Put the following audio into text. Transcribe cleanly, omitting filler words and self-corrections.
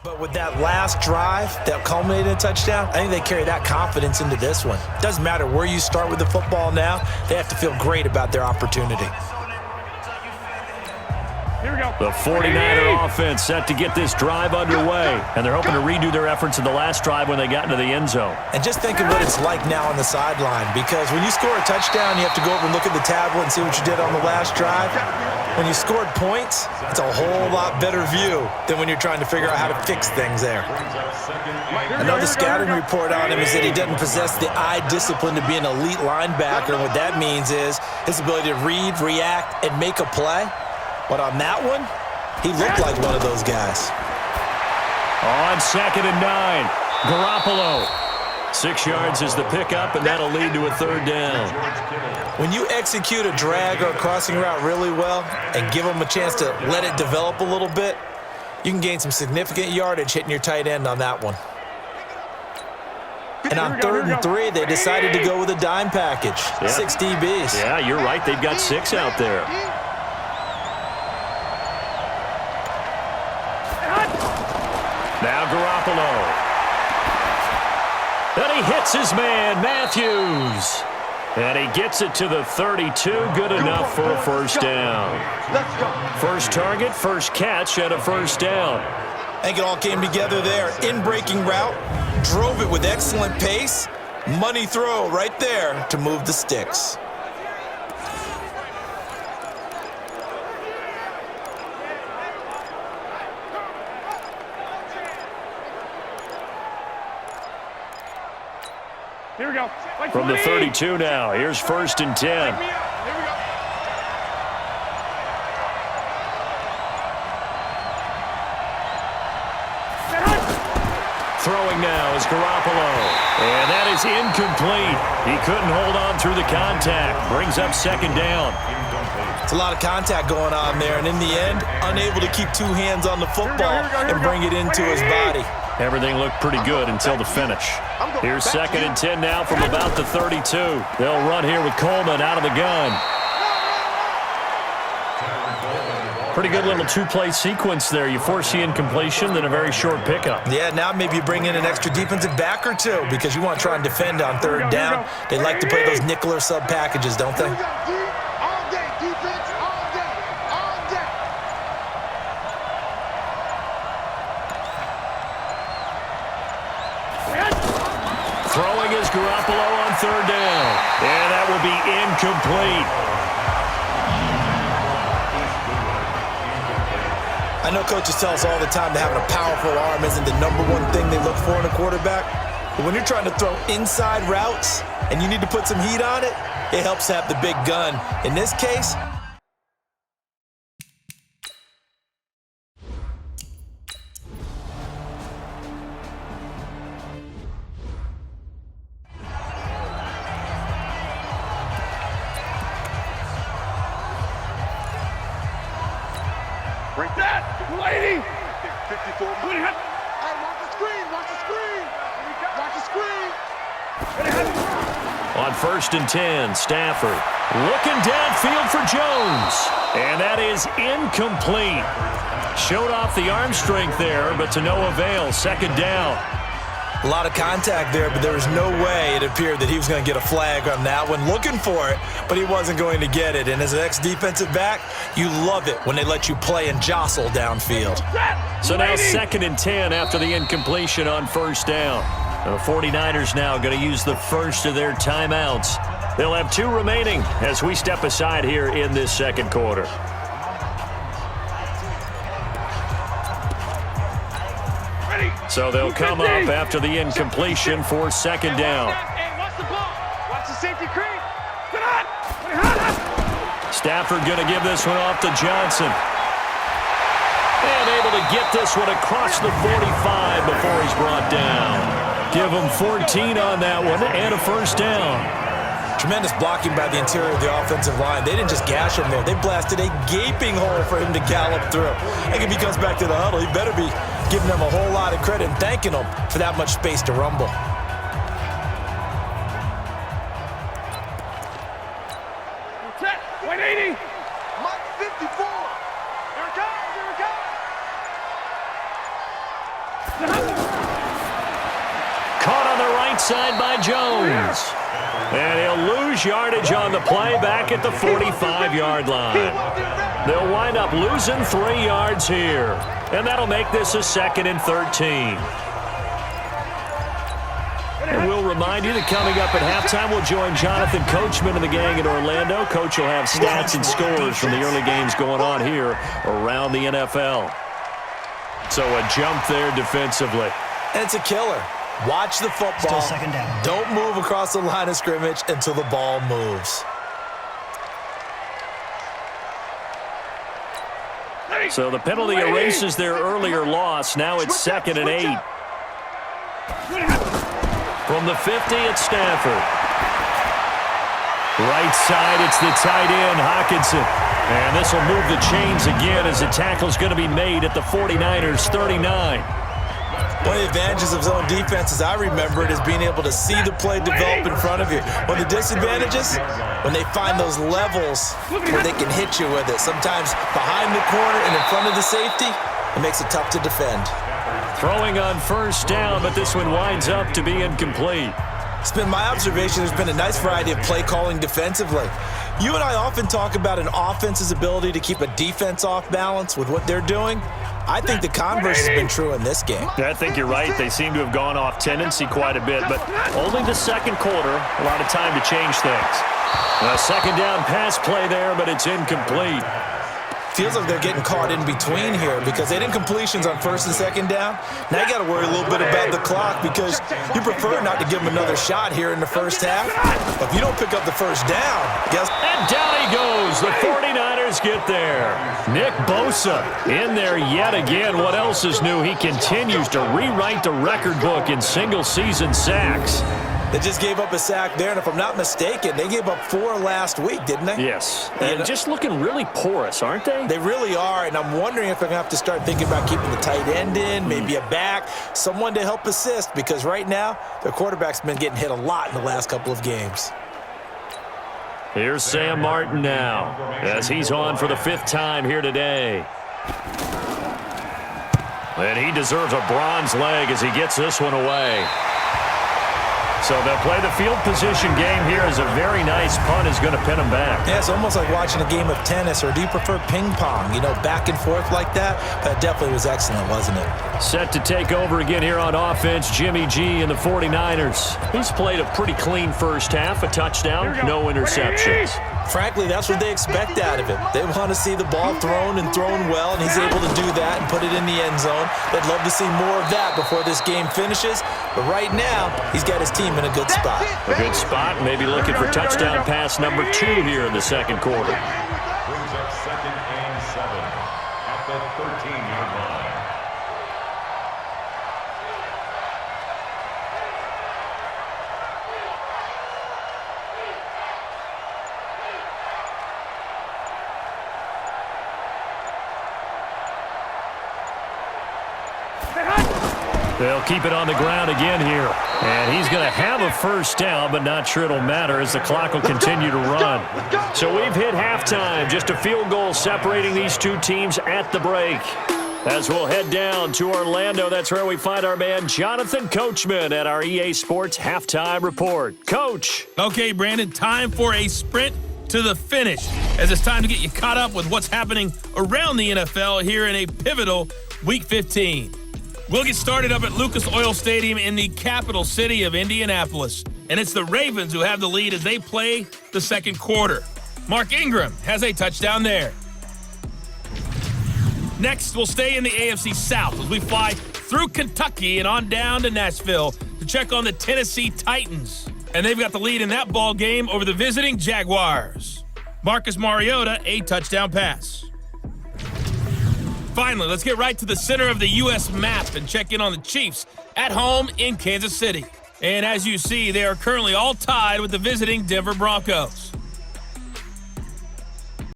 But with that last drive that culminated in a touchdown, I think they carry that confidence into this one. Doesn't matter where you start with the football now, they have to feel great about their opportunity. Here we go. The 49er offense set to get this drive underway, and they're hoping to redo their efforts in the last drive when they got into the end zone. And just think of what it's like now on the sideline, because when you score a touchdown, you have to go over and look at the tablet and see what you did on the last drive. When you scored points, it's a whole lot better view than when you're trying to figure out how to fix things there. Another scouting report on him is that he doesn't possess the eye discipline to be an elite linebacker. And what that means is his ability to read, react, and make a play. But on that one, he looked like one of those guys. On 2nd and 9, Garoppolo. 6 yards is the pickup, and that'll lead to a 3rd down. When you execute a drag or a crossing route really well and give them a chance to let it develop a little bit, you can gain some significant yardage hitting your tight end on that one. And on 3rd and 3, they decided to go with a dime package, 6 DBs. Yeah, you're right. They've got 6 out there. Now Garoppolo. And he hits his man, Matthews. And he gets it to the 32. Good enough for a 1st down. First target, first catch, and a 1st down. I think it all came together there. In-breaking route, drove it with excellent pace. Money throw right there to move the sticks. Here we go. From the 32 now, here's 1st and 10. Here we go. Throwing now is Garoppolo. And that is incomplete. He couldn't hold on through the contact. Brings up 2nd down. It's a lot of contact going on there, and in the end, unable to keep 2 hands on the football and bring it into his body. Everything looked pretty good until the finish. Here's 2nd and 10 now from about the 32. They'll run here with Coleman out of the gun. Pretty good little 2-play sequence there. You force the incompletion, then a very short pickup. Yeah, now maybe you bring in an extra defensive back or 2 because you want to try and defend on 3rd down. They like to play those nickel or sub packages, don't they? Throwing is Garoppolo on 3rd down. And that will be incomplete. I know coaches tell us all the time that having a powerful arm isn't the #1 thing they look for in a quarterback. But when you're trying to throw inside routes and you need to put some heat on it, it helps to have the big gun. In this case, Break that! 280! 54. Hey, Watch the screen! Watch the screen! Watch the screen! On 1st and 10, Stafford looking downfield for Jones. And that is incomplete. Showed off the arm strength there, but to no avail. 2nd down. a lot of contact there, but there was no way it appeared that he was going to get a flag on that one. Looking for it, but he wasn't going to get it. And as an ex-defensive back, you love it when they let you play and jostle downfield. So now 2nd and 10 after the incompletion on 1st down. And the 49ers now going to use the first of their timeouts. They'll have 2 remaining as we step aside here in this 2nd quarter. So they'll come up after the incompletion for 2nd down. Watch the ball. Watch the safety creep. Stafford going to give this one off to Johnson. And able to get this one across the 45 before he's brought down. Give him 14 on that one and a 1st down. Tremendous blocking by the interior of the offensive line. They didn't just gash him there. They blasted a gaping hole for him to gallop through. I think if he comes back to the huddle, he better be giving them a whole lot of credit and thanking them for that much space to rumble. Set. 180. Mike 54. Here it comes. Here it comes. Caught on the right side by Jones. And he'll lose yardage on the play back at the 45-yard line. They'll wind up losing 3 yards here. And that'll make this a 2nd and 13. And we'll remind you that coming up at halftime, we'll join Jonathan Coachman and the gang in Orlando. Coach will have stats and scores from the early games going on here around the NFL. So a jump there defensively. And it's a killer. Watch the football. Still 2nd down. Don't move across the line of scrimmage until the ball moves. So the penalty erases their earlier loss. Now it's 2nd and 8. From the 50 at Stanford. Right side, it's the tight end, Hockenson. And this will move the chains again as the tackle's going to be made at the 49ers' 39. One of the advantages of zone defense, as I remember it, is being able to see the play develop in front of you. One of the disadvantages, when they find those levels where they can hit you with it. Sometimes behind the corner and in front of the safety, it makes it tough to defend. Throwing on 1st down, but this one winds up to be incomplete. It's been my observation there's been a nice variety of play calling defensively. You and I often talk about an offense's ability to keep a defense off balance with what they're doing. I think the converse has been true in this game. I think you're right. They seem to have gone off tendency quite a bit, but only the 2nd quarter, a lot of time to change things. A 2nd down pass play there, but it's incomplete. Feels like they're getting caught in between here because they didn't completions on 1st and 2nd down. Now you got to worry a little bit about the clock because you prefer not to give them another shot here in the 1st half. But if you don't pick up the 1st down, guess. And down he goes. The 49ers get there. Nick Bosa in there yet again. What else is new? He continues to rewrite the record book in single-season sacks. They just gave up a sack there, and if I'm not mistaken, they gave up 4 last week, didn't they? Yes, and just looking really porous, aren't they? They really are, and I'm wondering if they're going to have to start thinking about keeping the tight end in, maybe a back, someone to help assist, because right now, their quarterback's been getting hit a lot in the last couple of games. Here's Sam Martin now, as he's on for the 5th time here today. And he deserves a bronze leg as he gets this one away. So they'll play the field position game here as a very nice punt is going to pin them back. Yeah, it's almost like watching a game of tennis, or do you prefer ping pong? You know, back and forth like that? That definitely was excellent, wasn't it? Set to take over again here on offense, Jimmy G and the 49ers. He's played a pretty clean 1st half, a touchdown, no interceptions. Frankly, that's what they expect out of him. They want to see the ball thrown and thrown well, and he's able to do that and put it in the end zone. They'd love to see more of that before this game finishes, but right now, he's got his team in a good spot. A good spot, maybe looking for touchdown pass number 2 here in the 2nd quarter. Brings up 2nd and 7 at the 13-yard line. They'll keep it on the ground again here. And he's going to have a 1st down, but not sure it'll matter as the clock will continue to run. So we've hit halftime. Just a field goal separating these 2 teams at the break. As we'll head down to Orlando, that's where we find our man Jonathan Coachman at our EA Sports Halftime Report. Coach. Okay, Brandon, time for a sprint to the finish, as it's time to get you caught up with what's happening around the NFL here in a pivotal Week 15. We'll get started up at Lucas Oil Stadium in the capital city of Indianapolis. And it's the Ravens who have the lead as they play the 2nd quarter. Mark Ingram has a touchdown there. Next, we'll stay in the AFC South as we fly through Kentucky and on down to Nashville to check on the Tennessee Titans. And they've got the lead in that ball game over the visiting Jaguars. Marcus Mariota, a touchdown pass. Finally, let's get right to the center of the U.S. map and check in on the Chiefs at home in Kansas City. And as you see, they are currently all tied with the visiting Denver Broncos.